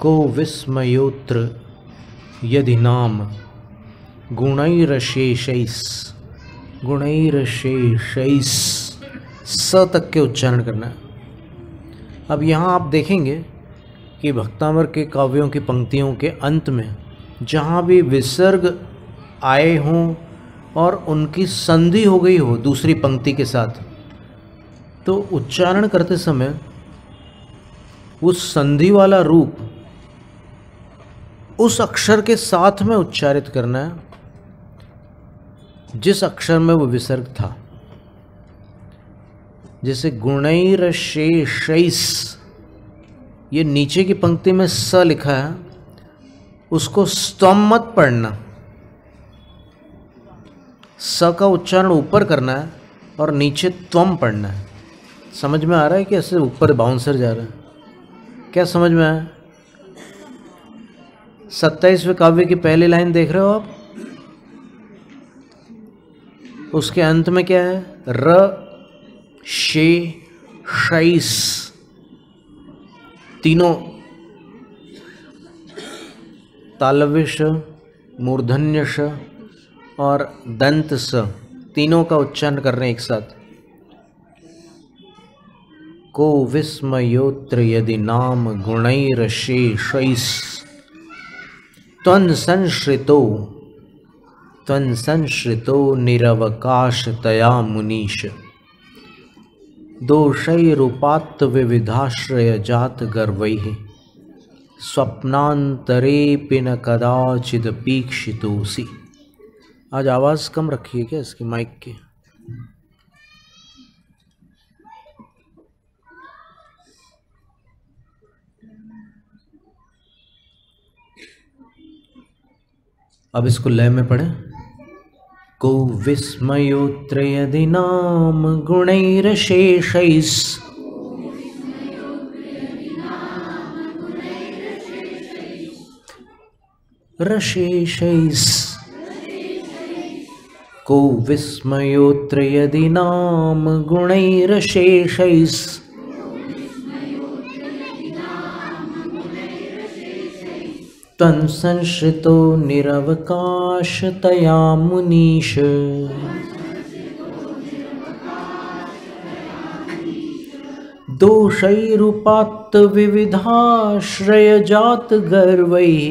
को विस्मयोत्र यदि नाम गुणैरशेषैस्, गुणैरशेषैस् स तक के उच्चारण करना है। अब यहाँ आप देखेंगे कि भक्तामर के काव्यों की पंक्तियों के अंत में जहाँ भी विसर्ग आए हों और उनकी संधि हो गई हो दूसरी पंक्ति के साथ, तो उच्चारण करते समय उस संधि वाला रूप उस अक्षर के साथ में उच्चारित करना है जिस अक्षर में वो विसर्ग था। जैसे गुणैरशेषैस्, ये नीचे की पंक्ति में स लिखा है, उसको स्तम मत पढ़ना, स का उच्चारण ऊपर करना है और नीचे त्वम पढ़ना है। समझ में आ रहा है कि ऐसे ऊपर बाउंसर जा रहा है? क्या समझ में आया? 27वें काव्य की पहली लाइन देख रहे हो आप? उसके अंत में क्या है? र शे शैस, तीनों तालव्य श, मूर्धन्य श और दंत स, तीनों का उच्चारण कर रहे हैं एक साथ। को विस्मयोत्र यदि नाम गुणैरशेषैस् त्वन्संश्रितो निरवकाशतया मुनीश दोषैरुपात्त विविधाश्रय जात गर्वैः स्वप्नांतरेऽपि न कदाचिदपीक्षितोऽसि। आज आवाज़ कम रखिए क्या इसकी माइक की? अब इसको लय में पढ़ें। को विस्मयोत्र यदि नाम गुणैरशेषैस् रशेषैस्, को विस्मयोत्र यदि नाम गुणैरशेषैस् त्वन्संश्रितो निरवकाशतया मुनीश दोषैरुपात्त विविधाश्रय जात गर्वैः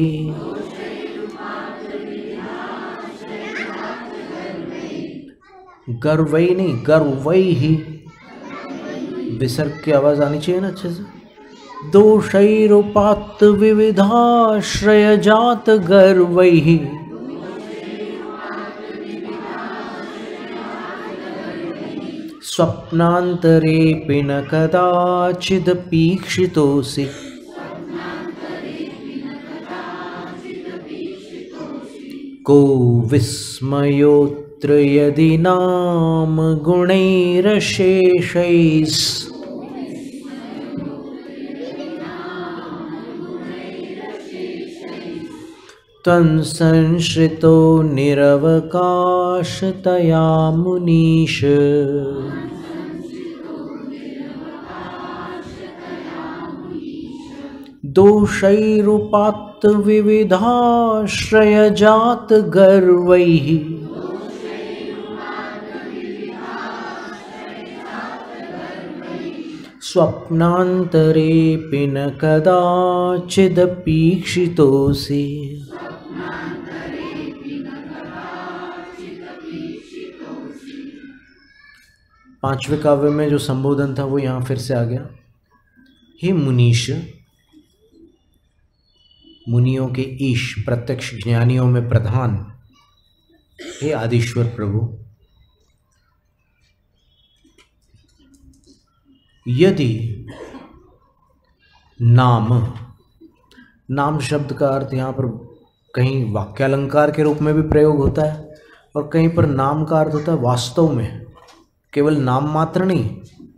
गर्वैः नहीं, गर्वैः, विसर्ग की आवाज आनी चाहिए ना अच्छे से। दोषैरुपात्त विविधाश्रय जात गर्वैः स्वप्नांतरेऽपि न कदाचिदपीक्षितोऽसि। को विस्मयोत्र यदि नाम गुणैरशेषैस् त्वन्संश्रितो निरवकाशतया मुनीश दोषैरुपात्त विविधाश्रय जात गर्वैः स्वप्नांतरेऽपि न कदाचिदपीक्षितोऽसि। पांचवें काव्य में जो संबोधन था वो यहाँ फिर से आ गया। हे मुनीश, मुनियों के ईश, प्रत्यक्ष ज्ञानियों में प्रधान, हे आदिश्वर प्रभु, यदि नाम शब्द का अर्थ यहाँ पर कहीं वाक्यालंकार के रूप में भी प्रयोग होता है और कहीं पर नाम का अर्थ होता है वास्तव में, केवल नाम मात्र नहीं,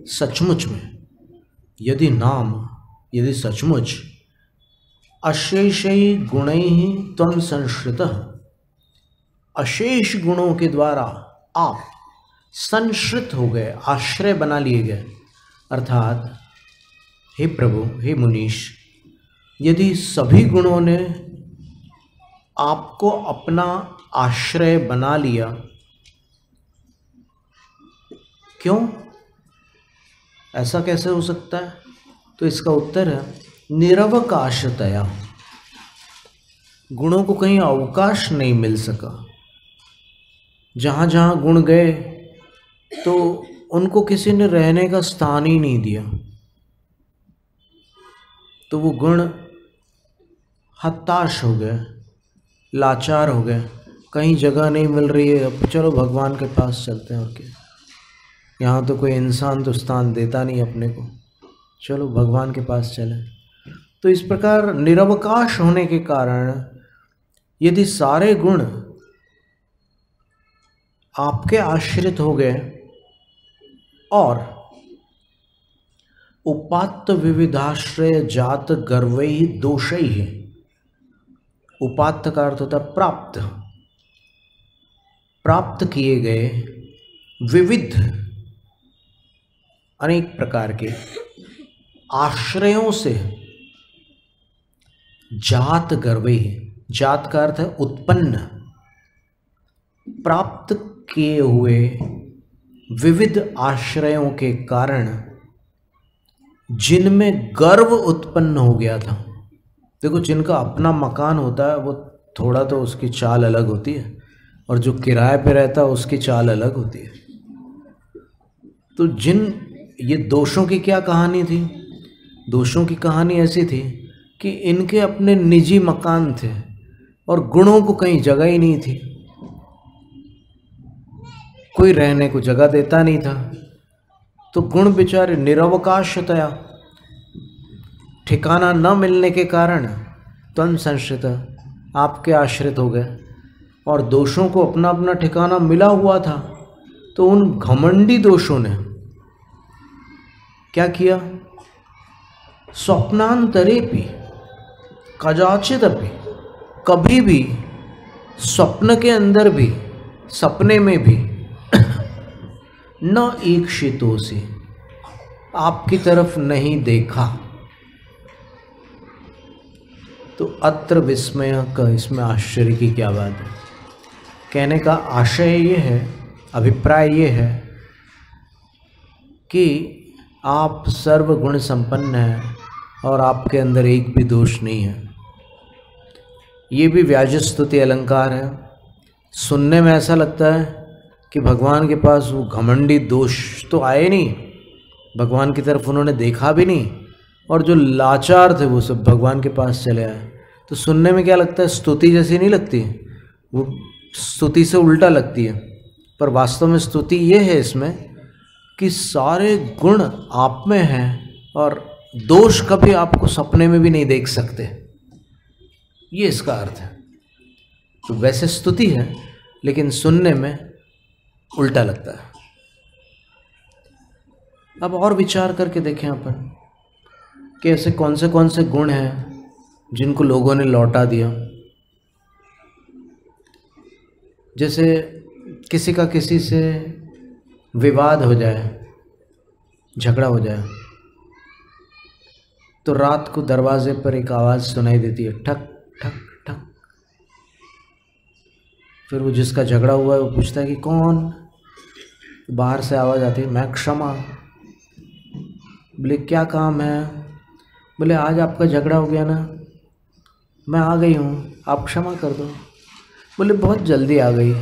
सचमुच में। यदि सचमुच अशेषै गुणैः त्वं संश्रितः, अशेष गुणों के द्वारा आप संश्रित हो गए, आश्रय बना लिए गए, अर्थात हे प्रभु, हे मुनीश, यदि सभी गुणों ने आपको अपना आश्रय बना लिया, क्यों? ऐसा कैसे हो सकता है? तो इसका उत्तर है निरवकाशतया। गुणों को कहीं अवकाश नहीं मिल सका। जहाँ जहाँ गुण गए तो उनको किसी ने रहने का स्थान ही नहीं दिया, तो वो गुण हताश हो गए, लाचार हो गए, कहीं जगह नहीं मिल रही है, अब चलो भगवान के पास चलते हैं। और क्या, यहाँ तो कोई इंसान तो स्थान देता नहीं अपने को, चलो भगवान के पास चलें। तो इस प्रकार निरवकाश होने के कारण यदि सारे गुण आपके आश्रित हो गए और उपात्त विविधाश्रय जात गर्वैः दोषैः, उपात्त का अर्थ होता है प्राप्त, प्राप्त किए गए विविध अनेक प्रकार के आश्रयों से जात गर्वैः, जात का अर्थ है उत्पन्न, प्राप्त किए हुए विविध आश्रयों के कारण जिनमें गर्व उत्पन्न हो गया था। देखो, जिनका अपना मकान होता है वो थोड़ा तो उसकी चाल अलग होती है, और जो किराए पे रहता है उसकी चाल अलग होती है। तो ये दोषों की क्या कहानी थी? दोषों की कहानी ऐसी थी कि इनके अपने निजी मकान थे और गुणों को कहीं जगह ही नहीं थी, कोई रहने को जगह देता नहीं था। तो गुण बेचारे निरवकाशतया, ठिकाना न मिलने के कारण त्वं संश्रित, आपके आश्रित हो गए। और दोषों को अपना अपना ठिकाना मिला हुआ था, तो उन घमंडी दोषों ने क्या किया? स्वप्नांतरेपि कदाचिदपि, कभी भी, स्वप्न के अंदर भी, सपने में भी, न ईक्षितोसि, आपकी तरफ नहीं देखा। तो अत्र विस्मय का, इसमें आश्चर्य की क्या बात है? कहने का आशय ये है, अभिप्राय ये है कि आप सर्वगुण संपन्न हैं और आपके अंदर एक भी दोष नहीं है। ये भी व्याजस्तुति अलंकार है। सुनने में ऐसा लगता है कि भगवान के पास वो घमंडी दोष तो आए नहीं, भगवान की तरफ उन्होंने देखा भी नहीं, और जो लाचार थे वो सब भगवान के पास चले आए। तो सुनने में क्या लगता है? स्तुति जैसी नहीं लगती, वो स्तुति से उल्टा लगती है। पर वास्तव में स्तुति ये है इसमें कि सारे गुण आप में हैं और दोष कभी आपको सपने में भी नहीं देख सकते, ये इसका अर्थ है। तो वैसे स्तुति है, लेकिन सुनने में उल्टा लगता है। अब और विचार करके देखें अपन कि ऐसे कौन से गुण हैं जिनको लोगों ने लौटा दिया। जैसे किसी का किसी से विवाद हो जाए, झगड़ा हो जाए, तो रात को दरवाजे पर एक आवाज़ सुनाई देती है, ठक ठक ठक। फिर वो जिसका झगड़ा हुआ है वो पूछता है कि कौन? बाहर से आवाज़ आती है, मैं क्षमा। बोले क्या काम है? बोले आज आपका झगड़ा हो गया ना, मैं आ गई हूँ, आप क्षमा कर दो। बोले बहुत जल्दी आ गई,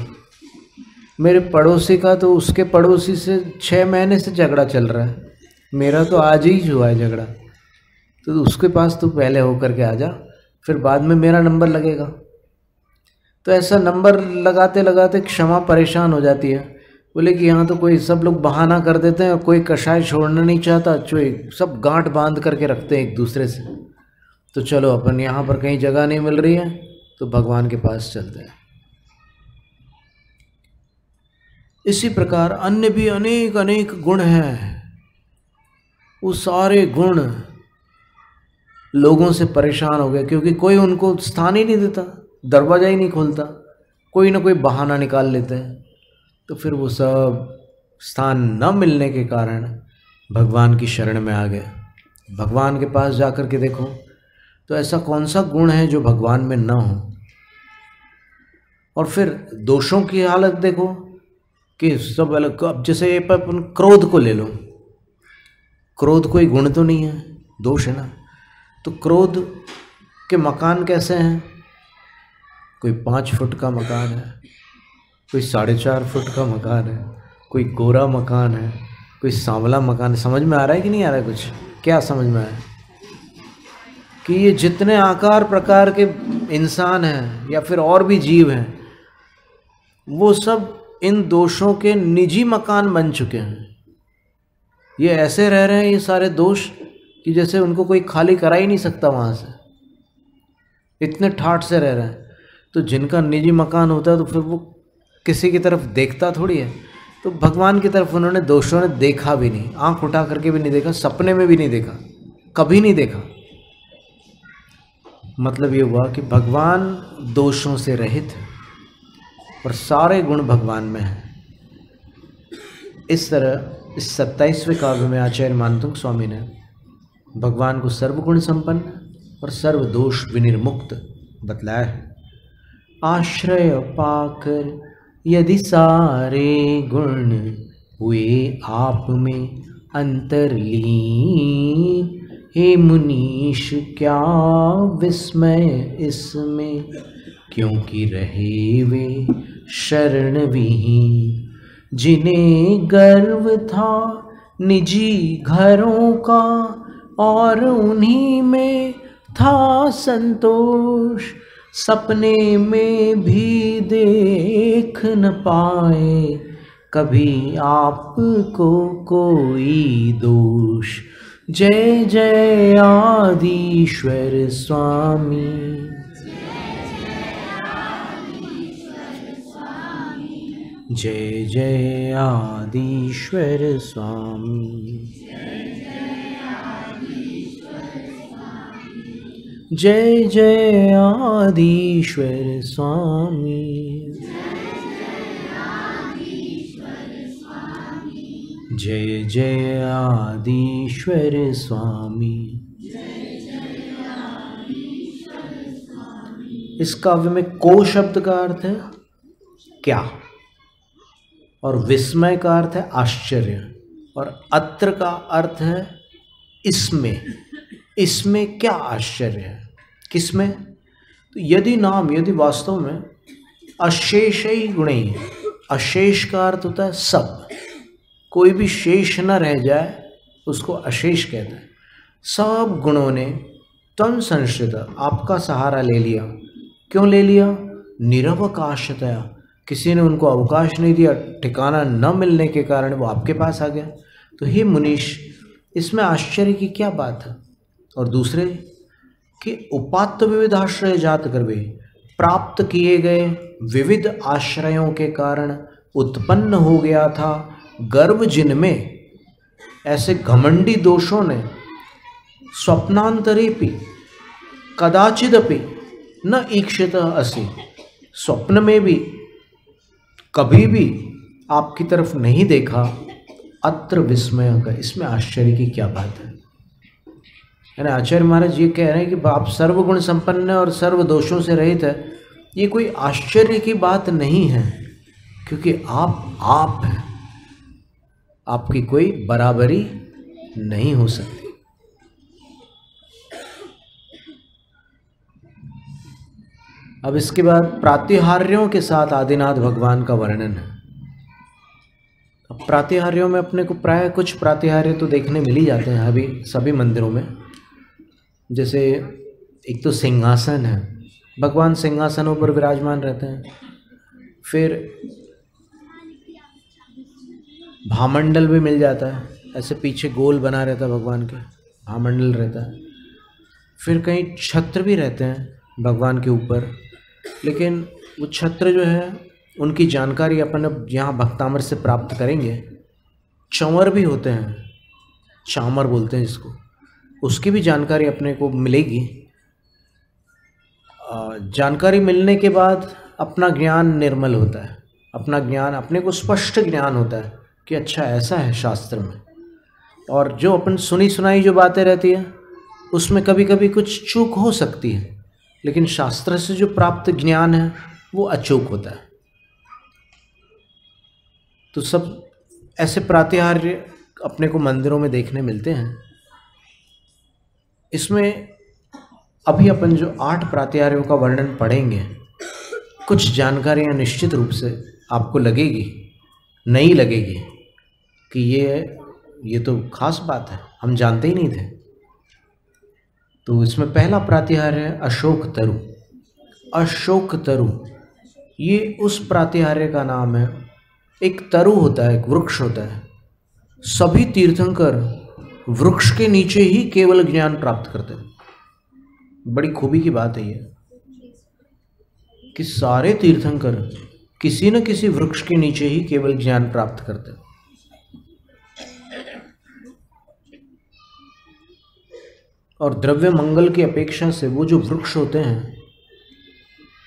मेरे पड़ोसी का तो उसके पड़ोसी से 6 महीने से झगड़ा चल रहा है, मेरा तो आज ही हुआ है झगड़ा, तो उसके पास तो पहले होकर के आ जा, फिर बाद में मेरा नंबर लगेगा। तो ऐसा नंबर लगाते लगाते क्षमा परेशान हो जाती है। बोले कि यहाँ तो कोई सब लोग बहाना कर देते हैं, कोई कषाय छोड़ना नहीं चाहता, सब गांठ बांध करके रखते हैं एक दूसरे से। तो चलो अपन यहाँ पर कहीं जगह नहीं मिल रही है तो भगवान के पास चलते हैं। इसी प्रकार अन्य भी अनेक अनेक गुण हैं, वो सारे गुण लोगों से परेशान हो गए क्योंकि कोई उनको स्थान ही नहीं देता, दरवाज़ा ही नहीं खोलता, कोई ना कोई बहाना निकाल लेते हैं। तो फिर वो सब स्थान न मिलने के कारण भगवान की शरण में आ गए। भगवान के पास जा कर के देखो तो ऐसा कौन सा गुण है जो भगवान में ना हो। और फिर दोषों की हालत देखो कि सब अलग। अब जैसे अपन क्रोध को ले लो, क्रोध कोई गुण तो नहीं है, दोष है ना। तो क्रोध के मकान कैसे हैं? कोई 5 फुट का मकान है, कोई 4.5 फुट का मकान है, कोई गोरा मकान है, कोई सांवला मकान है। समझ में आ रहा है कि नहीं आ रहा है? कुछ क्या समझ में आया कि ये जितने आकार प्रकार के इंसान हैं या फिर और भी जीव हैं, वो सब इन दोषों के निजी मकान बन चुके हैं। ये ऐसे रह रहे हैं ये सारे दोष कि जैसे उनको कोई खाली करा ही नहीं सकता वहाँ से, इतने ठाठ से रह रहे हैं। तो जिनका निजी मकान होता है तो फिर वो किसी की तरफ देखता थोड़ी है। तो भगवान की तरफ उन्होंने दोषों ने देखा भी नहीं, आंख उठा करके भी नहीं देखा, सपने में भी नहीं देखा, कभी नहीं देखा। मतलब ये हुआ कि भगवान दोषों से रहित है और सारे गुण भगवान में हैं। इस तरह इस 27वें काव्य में आचार्य मानतुंग स्वामी ने भगवान को सर्वगुण संपन्न और सर्वदोष विनिर्मुक्त बतलाया है। आश्रय पाकर यदि सारे गुण हुए आप में अंतर्लीन, हे मुनीश क्या विस्मय इसमें, क्योंकि रहे वे शरण विहीन, जिन्हें गर्व था निजी घरों का और उन्हीं में था संतोष। सपने में भी देख न पाए कभी आपको कोई दोष। जय जय आदिश्वर स्वामी, जय जय आदिश्वर स्वामी, जय जय आदिश्वर स्वामी, जय जय आदिश्वर स्वामी। इस काव्य में को शब्द का अर्थ है क्या, और विस्मय का अर्थ है आश्चर्य, और अत्र का अर्थ है इसमें। इसमें क्या आश्चर्य है, किसमें? तो यदि नाम, यदि वास्तव में अशेष ही गुण ही है। अशेष का अर्थ होता है सब, कोई भी शेष न रह जाए उसको अशेष कहते हैं। सब गुणों ने तन संश्रित आपका सहारा ले लिया। क्यों ले लिया? निरवकाशतया, किसी ने उनको अवकाश नहीं दिया, ठिकाना न मिलने के कारण वो आपके पास आ गया। तो हे मुनीश, इसमें आश्चर्य की क्या बात है? और दूसरे कि उपात्त विविध आश्रय जात करवे, प्राप्त किए गए विविध आश्रयों के कारण उत्पन्न हो गया था गर्व, जिनमें ऐसे घमंडी दोषों ने स्वप्नांतरेपि कदाचिदपि न ईक्षित असि, स्वप्न में भी कभी भी आपकी तरफ नहीं देखा। अत्र विस्मय का, इसमें आश्चर्य की क्या बात है? यानी आचार्य महाराज ये कह रहे हैं कि आप सर्वगुण संपन्न और सर्व दोषों से रहित है, ये कोई आश्चर्य की बात नहीं है, क्योंकि आप हैं, आपकी कोई बराबरी नहीं हो सकती। अब इसके बाद प्रातिहार्यों के साथ आदिनाथ भगवान का वर्णन है। अब प्रातिहार्यों में अपने को प्राय कुछ प्रातिहार्य तो देखने मिल ही जाते हैं अभी सभी मंदिरों में। जैसे एक तो सिंहासन है, भगवान सिंहासनों पर विराजमान रहते हैं। फिर भामंडल भी मिल जाता है, ऐसे पीछे गोल बना रहता है भगवान के, भामंडल रहता है। फिर कहीं छत्र भी रहते हैं भगवान के ऊपर, लेकिन वो छत्र जो है उनकी जानकारी अपन अब यहाँ भक्तामर से प्राप्त करेंगे। चंवर भी होते हैं, चामर बोलते हैं जिसको, उसकी भी जानकारी अपने को मिलेगी। जानकारी मिलने के बाद अपना ज्ञान निर्मल होता है, अपना ज्ञान, अपने को स्पष्ट ज्ञान होता है कि अच्छा ऐसा है शास्त्र में। और जो अपन सुनी सुनाई जो बातें रहती है उसमें कभी कभी कुछ चूक हो सकती है, लेकिन शास्त्र से जो प्राप्त ज्ञान है वो अचूक होता है। तो सब ऐसे प्रातिहार्य अपने को मंदिरों में देखने मिलते हैं। इसमें अभी अपन जो 8 प्रातिहार्यों का वर्णन पढ़ेंगे, कुछ जानकारियां निश्चित रूप से आपको लगेगी, नई लगेगी कि ये तो खास बात है, हम जानते ही नहीं थे। तो इसमें पहला प्रातिहार्य है अशोक तरु। अशोक तरु ये उस प्रातिहार्य का नाम है। एक तरु होता है, एक वृक्ष होता है। सभी तीर्थंकर वृक्ष के नीचे ही केवल ज्ञान प्राप्त करते हैं। बड़ी खूबी की बात है ये कि सारे तीर्थंकर किसी न किसी वृक्ष के नीचे ही केवल ज्ञान प्राप्त करते हैं। और द्रव्य मंगल की अपेक्षा से वो जो वृक्ष होते हैं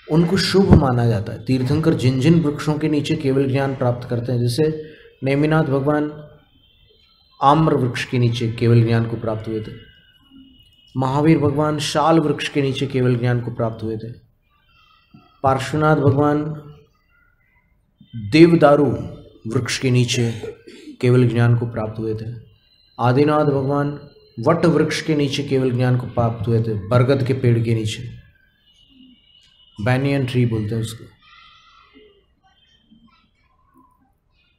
उनको शुभ माना जाता है। तीर्थंकर जिन जिन वृक्षों के नीचे केवल ज्ञान प्राप्त करते हैं, जैसे नेमिनाथ भगवान आम्र वृक्ष के नीचे केवल ज्ञान को प्राप्त हुए थे, महावीर भगवान शाल वृक्ष के नीचे केवल ज्ञान को प्राप्त हुए थे, पार्श्वनाथ भगवान देवदारू वृक्ष के नीचे केवल ज्ञान को प्राप्त हुए थे, आदिनाथ भगवान वट वृक्ष के नीचे केवल ज्ञान को प्राप्त हुए थे, बरगद के पेड़ के नीचे, बैनियन ट्री बोलते हैं उसको।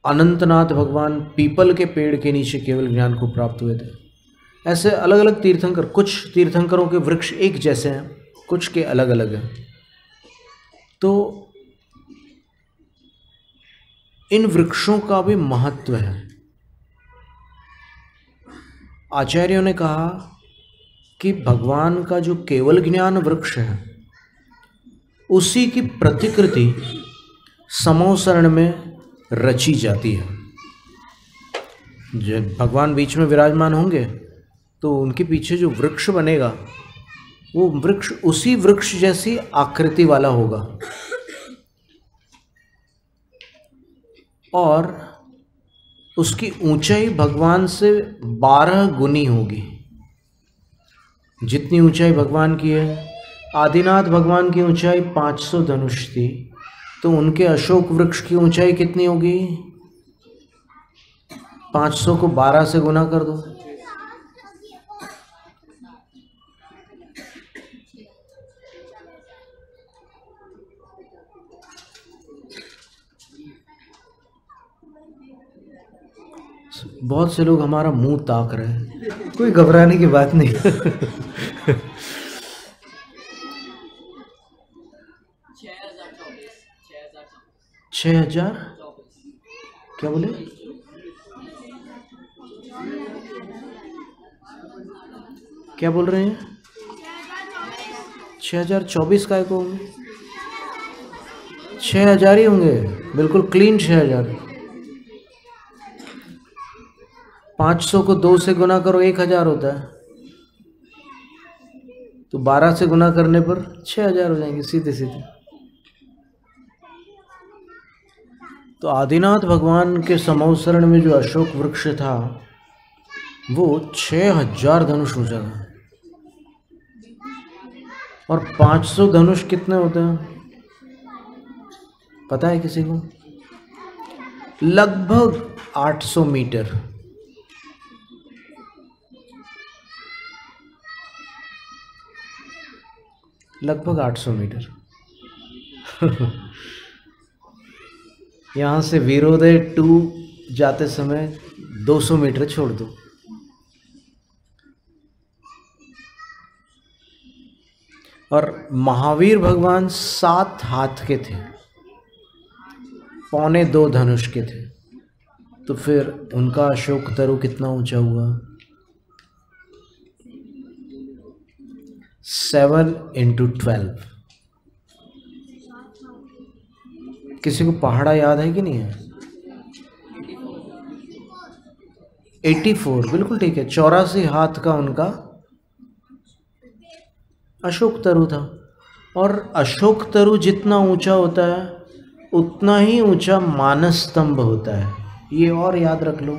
अनंतनाथ भगवान पीपल के पेड़ के नीचे केवल ज्ञान को प्राप्त हुए थे। ऐसे अलग अलग तीर्थंकर, कुछ तीर्थंकरों के वृक्ष एक जैसे हैं, कुछ के अलग अलग हैं। तो इन वृक्षों का भी महत्व है। आचार्यों ने कहा कि भगवान का जो केवल ज्ञान वृक्ष है उसी की प्रतिकृति समोसरण में रची जाती है। जब भगवान बीच में विराजमान होंगे तो उनके पीछे जो वृक्ष बनेगा वो वृक्ष उसी वृक्ष जैसी आकृति वाला होगा और उसकी ऊंचाई भगवान से 12 गुनी होगी। जितनी ऊंचाई भगवान की है, आदिनाथ भगवान की ऊंचाई 500 धनुष थी, तो उनके अशोक वृक्ष की ऊंचाई कितनी होगी? 500 को 12 से गुना कर दो, बहुत से लोग हमारा मुंह ताक रहे हैं, कोई घबराने की बात नहीं। 6000 क्या बोले? क्या बोल रहे हैं? 6024 काय को होंगे? 6000 ही होंगे, बिल्कुल क्लीन 6000। 500 को 2 से गुना करो 1000 होता है, तो 12 से गुना करने पर 6000 हो जाएंगे सीधे सीधे। तो आदिनाथ भगवान के समोसरण में जो अशोक वृक्ष था वो 6000 धनुष हो जाएगा। और 500 धनुष कितने होते हैं पता है किसी को? लगभग 800 मीटर। लगभग 800 मीटर। यहाँ से वीरोदय 2 जाते समय 200 मीटर छोड़ दो। और महावीर भगवान 7 हाथ के थे, 1.25 धनुष के थे, तो फिर उनका अशोक तरु कितना ऊंचा हुआ? 7 × 12। किसी को पहाड़ा याद है कि नहीं है? 84, बिल्कुल ठीक है। 84 हाथ का उनका अशोक तरु था। और अशोक तरु जितना ऊंचा होता है उतना ही ऊंचा मानस स्तंभ होता है। ये और याद रख लो।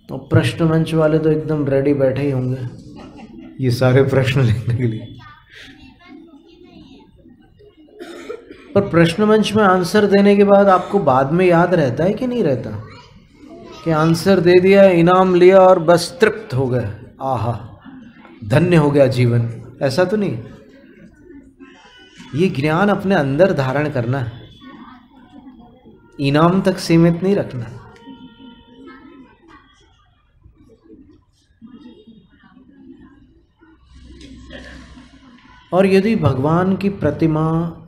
और प्रश्न मंच वाले तो एकदम रेडी बैठे ही होंगे ये सारे प्रश्न लिखने के लिए। पर प्रश्न मंच में आंसर देने के बाद आपको बाद में याद रहता है कि नहीं रहता कि आंसर दे दिया, इनाम लिया और बस तृप्त हो गए, आहा धन्य हो गया जीवन? ऐसा तो नहीं। ये ज्ञान अपने अंदर धारण करना है, इनाम तक सीमित नहीं रखना। और यदि भगवान की प्रतिमा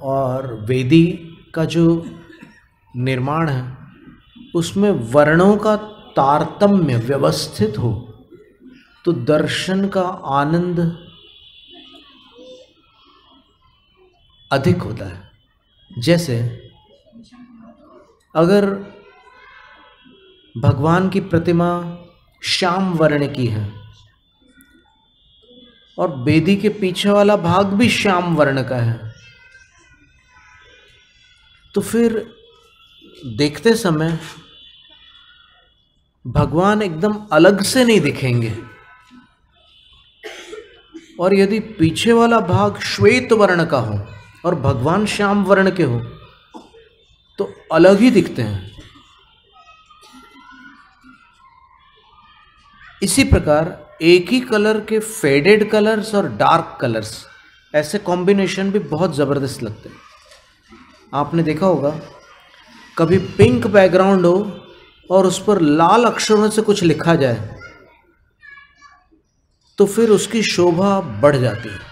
और वेदी का जो निर्माण है उसमें वर्णों का तारतम्य व्यवस्थित हो तो दर्शन का आनंद अधिक होता है। जैसे अगर भगवान की प्रतिमा श्याम वर्ण की है और वेदी के पीछे वाला भाग भी श्याम वर्ण का है, तो फिर देखते समय भगवान एकदम अलग से नहीं दिखेंगे। और यदि पीछे वाला भाग श्वेत वर्ण का हो और भगवान श्याम वर्ण के हो तो अलग ही दिखते हैं। इसी प्रकार एक ही कलर के फेडेड कलर्स और डार्क कलर्स, ऐसे कॉम्बिनेशन भी बहुत ज़बरदस्त लगते हैं। आपने देखा होगा कभी पिंक बैकग्राउंड हो और उस पर लाल अक्षरों से कुछ लिखा जाए तो फिर उसकी शोभा बढ़ जाती है।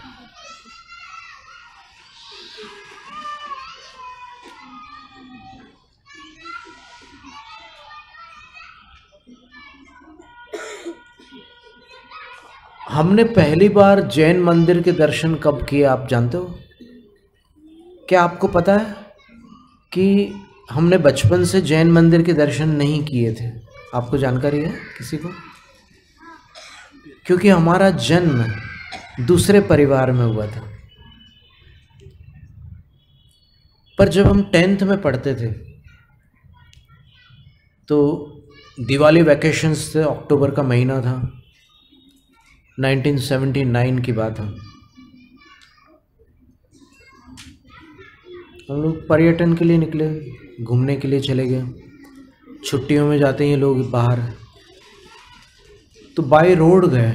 हमने पहली बार जैन मंदिर के दर्शन कब किए आप जानते हो? क्या आपको पता है कि हमने बचपन से जैन मंदिर के दर्शन नहीं किए थे? आपको जानकारी है किसी को? क्योंकि हमारा जन्म दूसरे परिवार में हुआ था। पर जब हम 10th में पढ़ते थे तो दिवाली वैकेशंस थे, अक्टूबर का महीना था, 1979 की बात है। हम लोग पर्यटन के लिए निकले, घूमने के लिए चले गए। छुट्टियों में जाते हैं लोग बाहर, तो बाय रोड गए।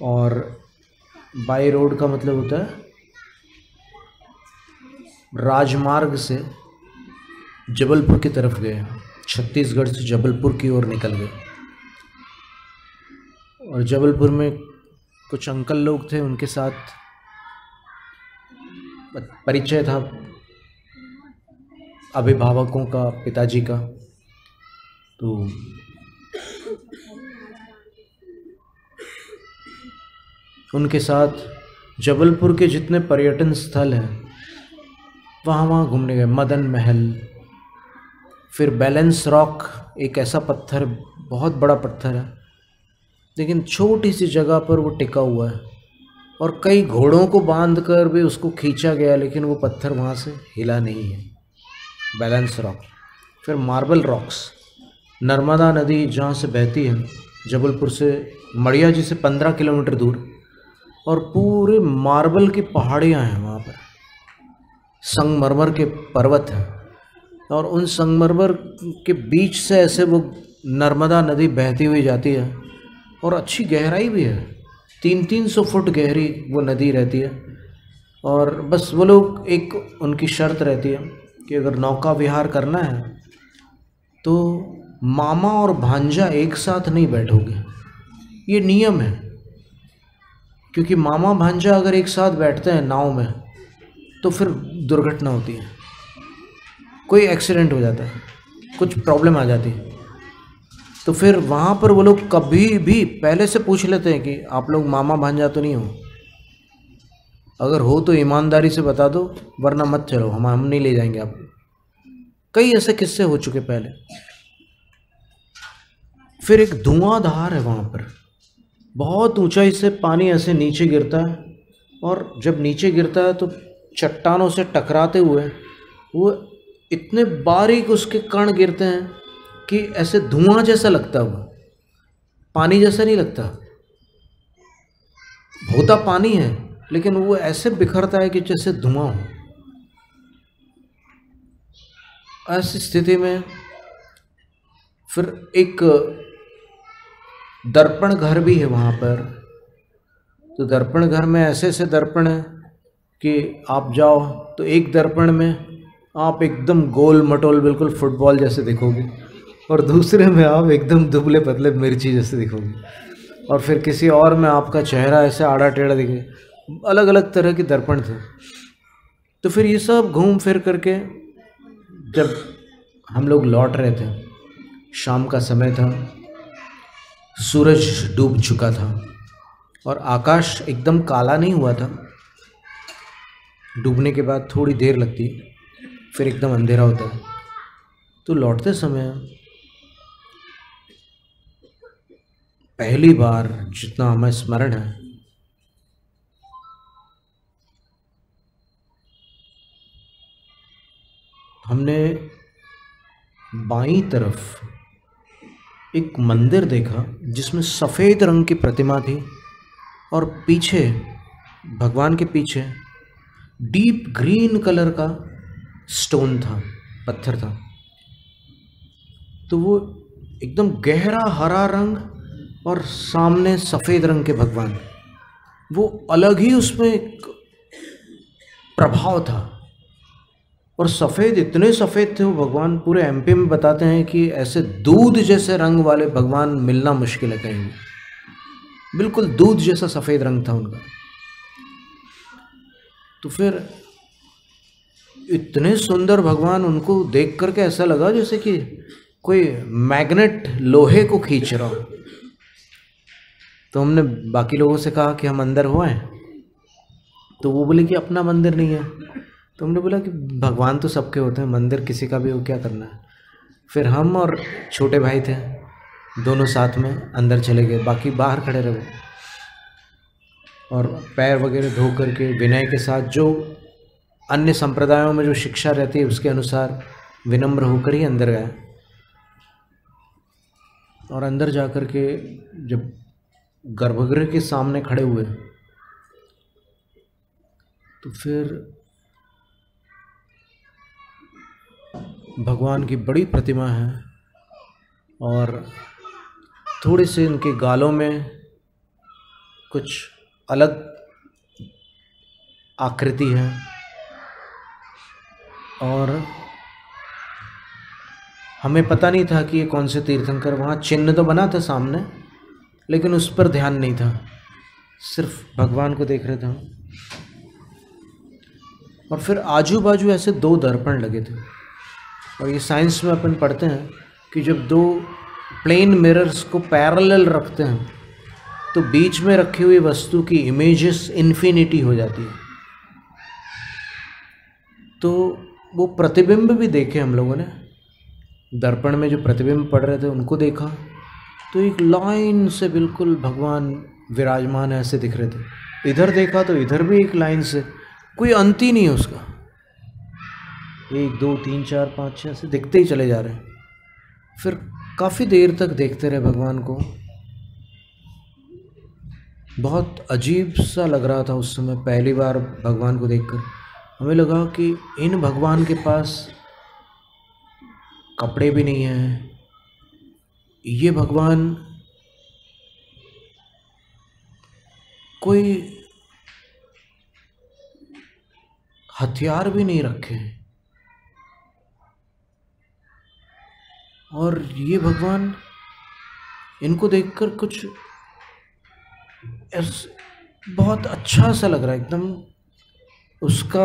और बाय रोड का मतलब होता है राजमार्ग से जबलपुर की तरफ गए, छत्तीसगढ़ से जबलपुर की ओर निकल गए। और जबलपुर में कुछ अंकल लोग थे, उनके साथ परिचय था अभिभावकों का, पिताजी का। तो उनके साथ जबलपुर के जितने पर्यटन स्थल हैं वहाँ घूमने गए। मदन महल, फिर बैलेंस रॉक, एक ऐसा पत्थर, बहुत बड़ा पत्थर है लेकिन छोटी सी जगह पर वो टिका हुआ है और कई घोड़ों को बांधकर भी उसको खींचा गया लेकिन वो पत्थर वहाँ से हिला नहीं है। Balance rock. फिर मार्बल रॉक्स, नर्मदा नदी जहाँ से बहती है जबलपुर से, मड़िया जी से 15 किलोमीटर दूर, और पूरे मार्बल की पहाड़ियाँ हैं वहाँ पर, संगमरमर के पर्वत हैं और उन संगमरमर के बीच से ऐसे वो नर्मदा नदी बहती हुई जाती है और अच्छी गहराई भी है, 300-300 फुट गहरी वो नदी रहती है। और बस वो लोग, एक उनकी शर्त रहती है कि अगर नौका विहार करना है तो मामा और भांजा एक साथ नहीं बैठोगे, ये नियम है। क्योंकि मामा भांजा अगर एक साथ बैठते हैं नाव में तो फिर दुर्घटना होती है, कोई एक्सीडेंट हो जाता है, कुछ प्रॉब्लम आ जाती है। तो फिर वहाँ पर वो लोग कभी भी पहले से पूछ लेते हैं कि आप लोग मामा भांजा तो नहीं हो, अगर हो तो ईमानदारी से बता दो वरना मत चलो, हम नहीं ले जाएंगे आपको। कई ऐसे किस्से हो चुके पहले। फिर एक धुआंधार है वहाँ पर, बहुत ऊंचाई से पानी ऐसे नीचे गिरता है और जब नीचे गिरता है तो चट्टानों से टकराते हुए वो इतने बारीक उसके कण गिरते हैं कि ऐसे धुआं जैसा लगता हुआ, पानी जैसा नहीं लगता, होता पानी है लेकिन वो ऐसे बिखरता है कि जैसे धुआं हो। ऐसी स्थिति में फिर एक दर्पण घर भी है वहाँ पर। तो दर्पण घर में ऐसे ऐसे दर्पण है कि आप जाओ तो एक दर्पण में आप एकदम गोल मटोल बिल्कुल फुटबॉल जैसे दिखोगे, और दूसरे में आप एकदम दुबले पतले मिर्ची जैसे दिखोगे, और फिर किसी और में आपका चेहरा ऐसे आड़ा टेढ़ा दिखे। अलग अलग तरह के दर्पण थे। तो फिर ये सब घूम फिर करके जब हम लोग लौट रहे थे, शाम का समय था, सूरज डूब चुका था और आकाश एकदम काला नहीं हुआ था। डूबने के बाद थोड़ी देर लगती है, फिर एकदम अंधेरा होता है। तो लौटते समय पहली बार जितना हमें स्मरण है, हमने बाईं तरफ एक मंदिर देखा जिसमें सफ़ेद रंग की प्रतिमा थी और पीछे, भगवान के पीछे डीप ग्रीन कलर का स्टोन था, पत्थर था। तो वो एकदम गहरा हरा रंग और सामने सफ़ेद रंग के भगवान, वो अलग ही उसमें एक प्रभाव था। और सफ़ेद, इतने सफ़ेद थे वो भगवान, पूरे एमपी में बताते हैं कि ऐसे दूध जैसे रंग वाले भगवान मिलना मुश्किल है कहीं। बिल्कुल दूध जैसा सफ़ेद रंग था उनका। तो फिर इतने सुंदर भगवान, उनको देख करके ऐसा लगा जैसे कि कोई मैग्नेट लोहे को खींच रहा हो। तो हमने बाकी लोगों से कहा कि हम अंदर हो आए। तो वो बोले कि अपना मंदिर नहीं है। तो हमने बोला कि भगवान तो सबके होते हैं, मंदिर किसी का भी हो, क्या करना है। फिर हम और छोटे भाई थे, दोनों साथ में अंदर चले गए, बाकी बाहर खड़े रहे। और पैर वगैरह धो करके विनय के साथ, जो अन्य संप्रदायों में जो शिक्षा रहती है उसके अनुसार विनम्र होकर ही अंदर गए। और अंदर जा कर के जब गर्भगृह के सामने खड़े हुए तो फिर भगवान की बड़ी प्रतिमा है और थोड़े से इनके गालों में कुछ अलग आकृति है। और हमें पता नहीं था कि ये कौन से तीर्थंकर, वहाँ चिन्ह तो बना था सामने लेकिन उस पर ध्यान नहीं था, सिर्फ भगवान को देख रहे थे हम। और फिर आजू बाजू ऐसे दो दर्पण लगे थे। और ये साइंस में अपन पढ़ते हैं कि जब दो प्लेन मिरर्स को पैरेलल रखते हैं तो बीच में रखी हुई वस्तु की इमेजेस इन्फिनिटी हो जाती है। तो वो प्रतिबिंब भी देखे हम लोगों ने, दर्पण में जो प्रतिबिंब पड़ रहे थे उनको देखा। तो एक लाइन से बिल्कुल भगवान विराजमान ऐसे दिख रहे थे। इधर देखा तो इधर भी एक लाइन से, कोई अंत ही नहीं है उसका, 1 2 3 4 5 6 से दिखते ही चले जा रहे हैं। फिर काफ़ी देर तक देखते रहे भगवान को। बहुत अजीब सा लग रहा था उस समय, पहली बार भगवान को देखकर हमें लगा कि इन भगवान के पास कपड़े भी नहीं हैं, ये भगवान कोई हथियार भी नहीं रखे, और ये भगवान, इनको देखकर कुछ बहुत अच्छा सा लग रहा है एकदम, उसका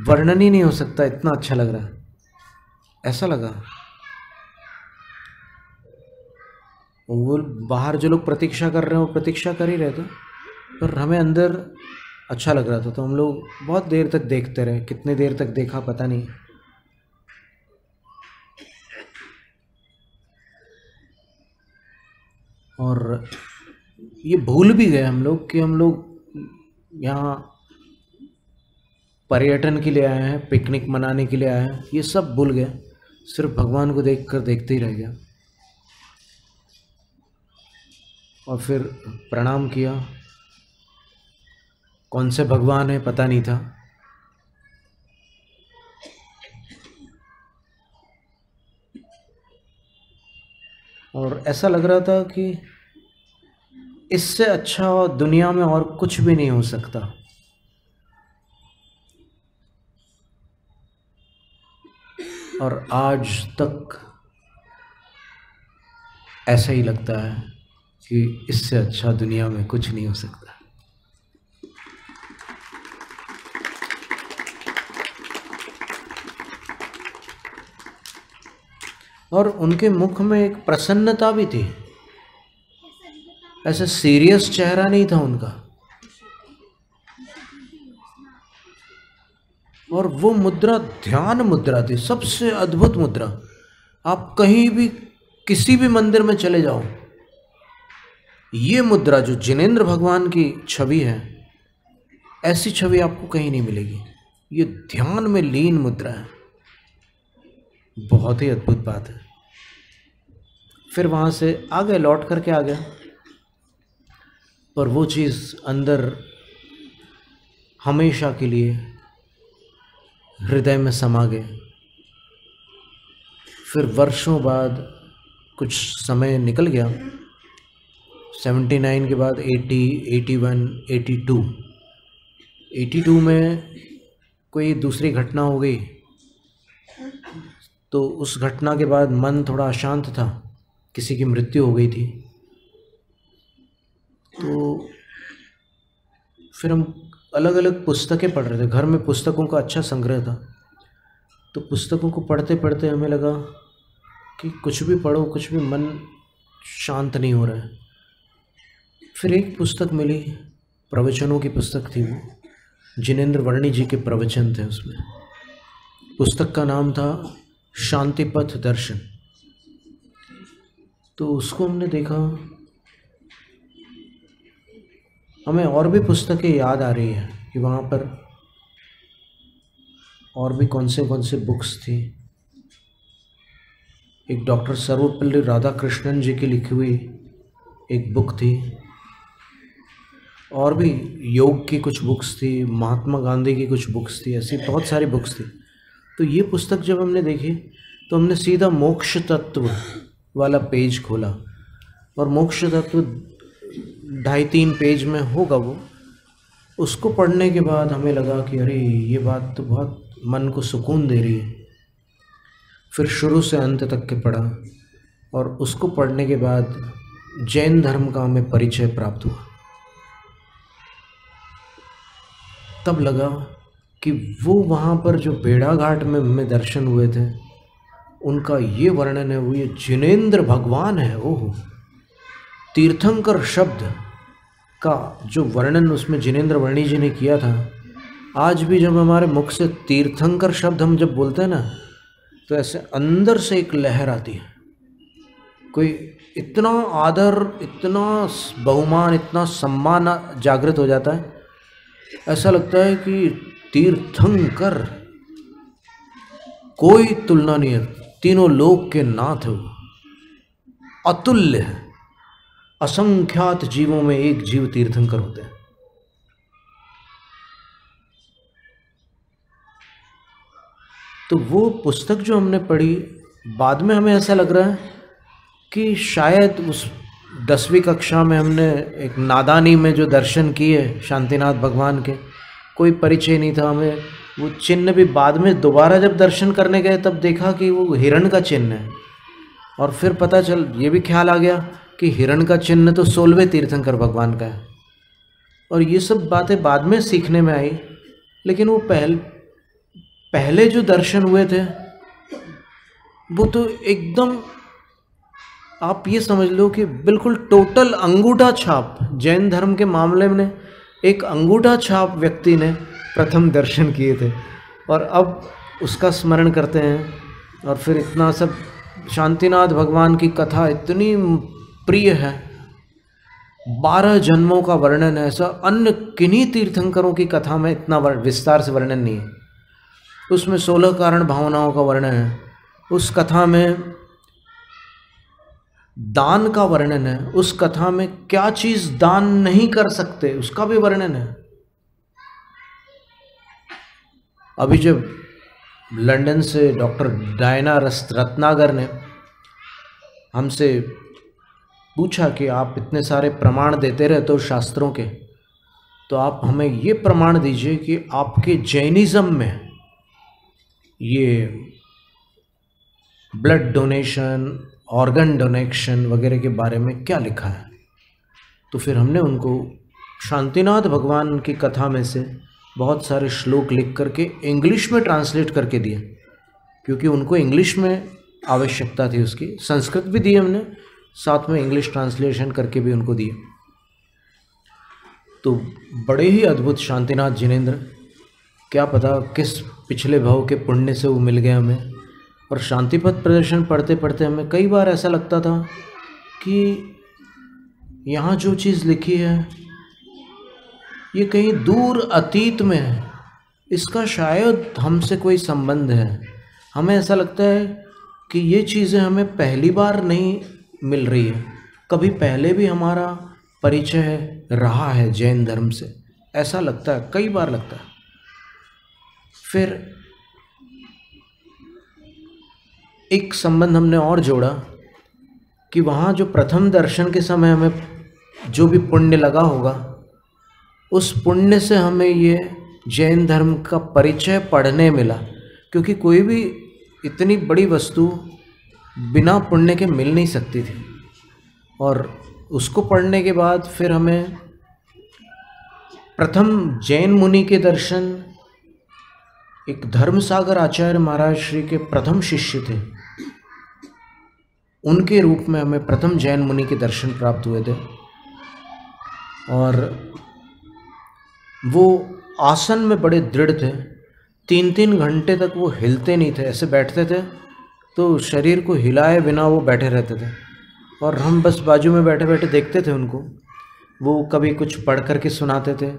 वर्णन ही नहीं हो सकता, इतना अच्छा लग रहा है, ऐसा लगा। वो बाहर जो लोग प्रतीक्षा कर रहे हैं वो प्रतीक्षा कर ही रहे थे, पर हमें अंदर अच्छा लग रहा था। तो हम लोग बहुत देर तक देखते रहे, कितने देर तक देखा पता नहीं। और ये भूल भी गए हम लोग कि हम लोग यहाँ पर्यटन के लिए आए हैं, पिकनिक मनाने के लिए आए हैं, ये सब भूल गए, सिर्फ भगवान को देखकर देखते ही रह गया। और फिर प्रणाम किया। कौन से भगवान है पता नहीं था। और ऐसा लग रहा था कि इससे अच्छा दुनिया में और कुछ भी नहीं हो सकता। और आज तक ऐसा ही लगता है कि इससे अच्छा दुनिया में कुछ नहीं हो सकता। और उनके मुख में एक प्रसन्नता भी थी, ऐसा सीरियस चेहरा नहीं था उनका। और वो मुद्रा ध्यान मुद्रा थी, सबसे अद्भुत मुद्रा। आप कहीं भी किसी भी मंदिर में चले जाओ, ये मुद्रा जो जिनेंद्र भगवान की छवि है, ऐसी छवि आपको कहीं नहीं मिलेगी। ये ध्यान में लीन मुद्रा है, बहुत ही अद्भुत बात है। फिर वहाँ से आ गए, लौट करके आ गया, पर वो चीज़ अंदर हमेशा के लिए हृदय में समा गए। फिर वर्षों बाद कुछ समय निकल गया, 79 के बाद 80, 81, 82 में कोई दूसरी घटना हो गई। तो उस घटना के बाद मन थोड़ा अशांत था, किसी की मृत्यु हो गई थी। तो फिर हम अलग अलग पुस्तकें पढ़ रहे थे, घर में पुस्तकों का अच्छा संग्रह था। तो पुस्तकों को पढ़ते पढ़ते हमें लगा कि कुछ भी पढ़ो, कुछ भी मन शांत नहीं हो रहा है। फिर एक पुस्तक मिली, प्रवचनों की पुस्तक थी वो, जिनेंद्र वर्णी जी के प्रवचन थे उसमें। पुस्तक का नाम था शांतिपथ दर्शन। तो उसको हमने देखा, हमें और भी पुस्तकें याद आ रही है कि वहाँ पर और भी कौन से बुक्स थी। एक डॉक्टर सर्वपल्ली राधाकृष्णन जी की लिखी हुई एक बुक थी, और भी योग की कुछ बुक्स थी, महात्मा गांधी की कुछ बुक्स थी, ऐसी बहुत सारी बुक्स थी। तो ये पुस्तक जब हमने देखी तो हमने सीधा मोक्ष तत्व वाला पेज खोला, और मोक्ष तत्व 2.5-3 पेज में होगा वो। उसको पढ़ने के बाद हमें लगा कि अरे ये बात तो बहुत मन को सुकून दे रही है। फिर शुरू से अंत तक के पढ़ा, और उसको पढ़ने के बाद जैन धर्म का हमें परिचय प्राप्त हुआ। तब लगा कि वो वहाँ पर जो बेड़ा घाट में हमें दर्शन हुए थे, उनका ये वर्णन है, वो ये जिनेंद्र भगवान है। ओह, तीर्थंकर शब्द का जो वर्णन उसमें जिनेंद्र वर्णी जी ने किया था, आज भी जब हमारे मुख से तीर्थंकर शब्द हम जब बोलते हैं ना, तो ऐसे अंदर से एक लहर आती है। कोई इतना आदर, इतना बहुमान, इतना सम्मान जागृत हो जाता है। ऐसा लगता है कि तीर्थंकर, कोई तुलना नहीं है, तीनों लोक के नाथ है, अतुल्य है। असंख्यात जीवों में एक जीव तीर्थंकर होते हैं। तो वो पुस्तक जो हमने पढ़ी, बाद में हमें ऐसा लग रहा है कि शायद उस 10वीं कक्षा में हमने एक नादानी में जो दर्शन किए शांतिनाथ भगवान के, कोई परिचय नहीं था हमें। वो चिन्ह भी बाद में दोबारा जब दर्शन करने गए तब देखा कि वो हिरण का चिन्ह है, और फिर पता चल, ये भी ख्याल आ गया कि हिरण का चिन्ह तो 16वें तीर्थंकर भगवान का है। और ये सब बातें बाद में सीखने में आई, लेकिन वो पहले जो दर्शन हुए थे वो तो एकदम, आप ये समझ लो कि बिल्कुल टोटल अंगूठा छाप। जैन धर्म के मामले में एक अंगूठा छाप व्यक्ति ने प्रथम दर्शन किए थे, और अब उसका स्मरण करते हैं। और फिर इतना सब, शांतिनाथ भगवान की कथा इतनी प्रिय है, 12 जन्मों का वर्णन है। ऐसा अन्य किन्हीं तीर्थंकरों की कथा में इतना विस्तार से वर्णन नहीं है। उसमें 16 कारण भावनाओं का वर्णन है। उस कथा में दान का वर्णन है, उस कथा में क्या चीज दान नहीं कर सकते उसका भी वर्णन है। अभी जब लंदन से डॉक्टर डायना रत्नागर ने हमसे पूछा कि आप इतने सारे प्रमाण देते रहते हो शास्त्रों के, तो आप हमें ये प्रमाण दीजिए कि आपके जैनिज्म में ये ब्लड डोनेशन, ऑर्गन डोनेशन वगैरह के बारे में क्या लिखा है। तो फिर हमने उनको शांतिनाथ भगवान की कथा में से बहुत सारे श्लोक लिख करके इंग्लिश में ट्रांसलेट करके दिए, क्योंकि उनको इंग्लिश में आवश्यकता थी उसकी। संस्कृत भी दी हमने, साथ में इंग्लिश ट्रांसलेशन करके भी उनको दिए। तो बड़े ही अद्भुत शांतिनाथ जिनेंद्र, क्या पता किस पिछले भाव के पुण्य से वो मिल गए हमें। और शांतिपथ प्रदर्शन पढ़ते पढ़ते हमें कई बार ऐसा लगता था कि यहाँ जो चीज़ लिखी है ये कहीं दूर अतीत में है, इसका शायद हमसे कोई संबंध है। हमें ऐसा लगता है कि ये चीज़ें हमें पहली बार नहीं मिल रही है, कभी पहले भी हमारा परिचय रहा है जैन धर्म से, ऐसा लगता है, कई बार लगता है। फिर एक संबंध हमने और जोड़ा कि वहाँ जो प्रथम दर्शन के समय हमें जो भी पुण्य लगा होगा, उस पुण्य से हमें ये जैन धर्म का परिचय पढ़ने मिला, क्योंकि कोई भी इतनी बड़ी वस्तु बिना पुण्य के मिल नहीं सकती थी। और उसको पढ़ने के बाद फिर हमें प्रथम जैन मुनि के दर्शन, एक धर्मसागर आचार्य महाराज श्री के प्रथम शिष्य थे, उनके रूप में हमें प्रथम जैन मुनि के दर्शन प्राप्त हुए थे। और वो आसन में बड़े दृढ़ थे, 3-3 घंटे तक वो हिलते नहीं थे, ऐसे बैठते थे तो शरीर को हिलाए बिना वो बैठे रहते थे। और हम बस बाजू में बैठे बैठे देखते थे उनको। वो कभी कुछ पढ़ करके सुनाते थे,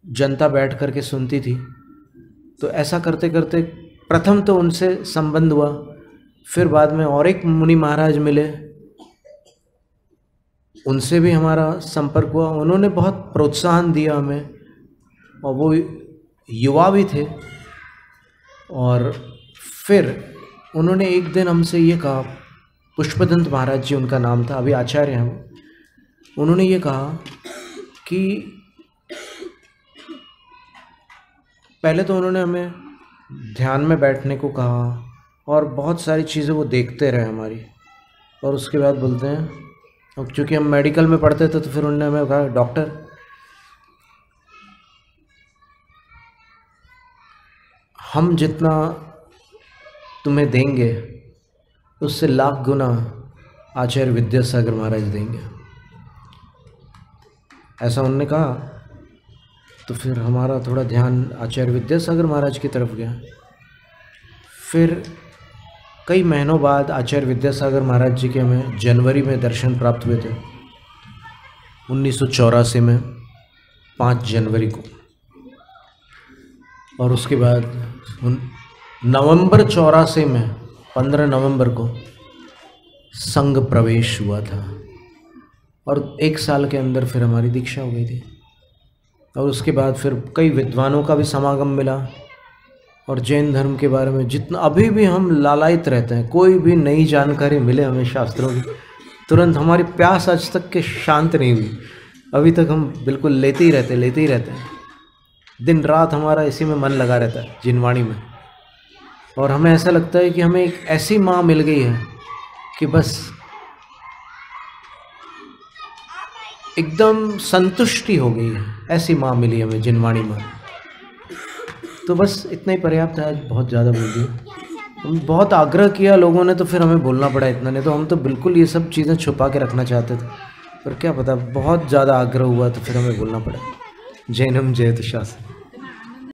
जनता बैठ करके सुनती थी। तो ऐसा करते करते प्रथम तो उनसे संबंध हुआ, फिर बाद में और एक मुनि महाराज मिले, उनसे भी हमारा संपर्क हुआ। उन्होंने बहुत प्रोत्साहन दिया हमें, और वो युवा भी थे। और फिर उन्होंने एक दिन हमसे ये कहा, पुष्पदंत महाराज जी उनका नाम था, अभी आचार्य हैं। उन्होंने ये कहा कि पहले तो उन्होंने हमें ध्यान में बैठने को कहा और बहुत सारी चीज़ें वो देखते रहे हमारी। और उसके बाद बोलते हैं, अब चूँकि हम मेडिकल में पढ़ते थे तो फिर उन्होंने हमें कहा, डॉक्टर हम जितना तुम्हें देंगे उससे लाख गुना आचार्य विद्यासागर महाराज देंगे। ऐसा उन्होंने कहा। तो फिर हमारा थोड़ा ध्यान आचार्य विद्यासागर महाराज की तरफ गया। फिर कई महीनों बाद आचार्य विद्यासागर महाराज जी के हमें जनवरी में दर्शन प्राप्त हुए थे, 1984 में 5 जनवरी को। और उसके बाद नवंबर 84 में 15 नवंबर को संघ प्रवेश हुआ था। और 1 साल के अंदर फिर हमारी दीक्षा हो गई थी। और उसके बाद फिर कई विद्वानों का भी समागम मिला। और जैन धर्म के बारे में जितना अभी भी हम लालायित रहते हैं, कोई भी नई जानकारी मिले हमें शास्त्रों की, तुरंत हमारी प्यास आज तक के शांत नहीं हुई। अभी तक हम बिल्कुल लेते ही रहते हैं। दिन रात हमारा इसी में मन लगा रहता है, जिनवाणी में। और हमें ऐसा लगता है कि हमें एक ऐसी माँ मिल गई है कि बस एकदम संतुष्टि हो गई है, ऐसी माँ मिली हमें जिनवाणी में। तो बस इतना ही पर्याप्त है, आज बहुत ज़्यादा बोल दिया। हम बहुत आग्रह किया लोगों ने, तो फिर हमें बोलना पड़ा इतना, नहीं तो हम तो बिल्कुल ये सब चीज़ें छुपा के रखना चाहते थे, पर क्या पता बहुत ज़्यादा आग्रह हुआ तो फिर हमें बोलना पड़ा। जैनम जयतु शास्त्र।